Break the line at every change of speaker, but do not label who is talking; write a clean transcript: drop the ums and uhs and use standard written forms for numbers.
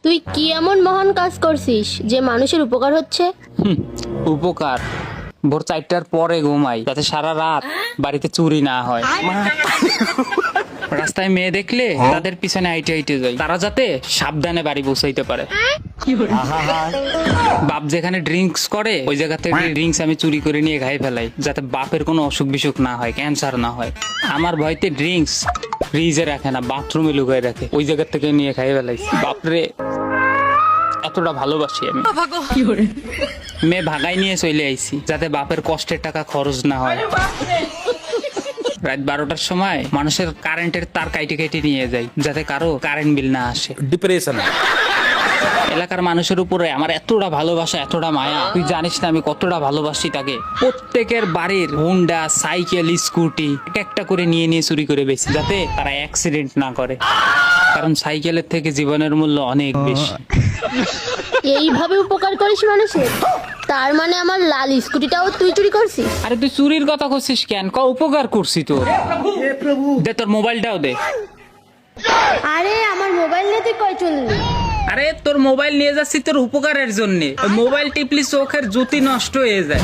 তুই কি এমন মহান কাজ করছিস যে মানুষের উপকার হচ্ছে?
উপকার? ভোর 4টার পরে ঘুমাই যাতে সারা রাত বাড়িতে চুরি না হয়। রাস্তায় মেয়ে দেখলে তাদের পিছনে হাইটে হাইটে যাই, তারা যাতে সাবধানে বাড়ি পৌঁছাইতে পারে। বাপ যেখানে ড্রিঙ্কস করে ওই জায়গা থেকে ড্রিঙ্কস আমি চুরি করে নিয়ে খাই ফেলাই, যাতে বাপের কোনো অসুখ বিসুখ না হয়, ক্যান্সার না হয়। আমার ভয়তে ড্রিঙ্কস ফ্রিজে রাখে না, বাথরুমে লুকাই রাখে, ওই জায়গা থেকে নিয়ে খাই ফেলাইছি। বাপরে এতটা ভালোবাসি আমি। মেয়ে ভাগাই নিয়ে চলে আইছি যাতে বাপের কষ্টের টাকা খরচ না হয়। রাত 12টার সময় মানুষের কারেন্টের তার কাইটে কেটে নিয়ে যায় যাতে কারো কারেন্ট বিল না আসে।
ডিপ্রেশন
এলাকার মানুষের উপরে আমার এতটা ভালোবাসা, এতটা মায়া, তুই জানিস না আমি কতটা ভালোবাসি তাকে। প্রত্যেকের বাড়ির হোন্ডা, সাইকেল, স্কুটি এক একটা করে নিয়ে নিয়ে চুরি করে বেশি যাতে তারা অ্যাক্সিডেন্ট না করে, কারণ সাইকেলের থেকে জীবনের মূল্য অনেক বেশি।
এইভাবে উপকার করিস মানুষের? তার মানে আমার লাল স্কুটিটাও তুই চুরি করছিস?
আরে তুই চুরির কথা করছিস কেন? উপকার করছি তোর। দে তোর মোবাইলটাও দে।
আরে আমার মোবাইল নিয়ে তুই কই চললি?
আরে তোর মোবাইল নিয়ে যাচ্ছি তোর উপকারের জন্য। মোবাইল টিপলি চোখের জ্যোতি নষ্ট হয়ে যায়।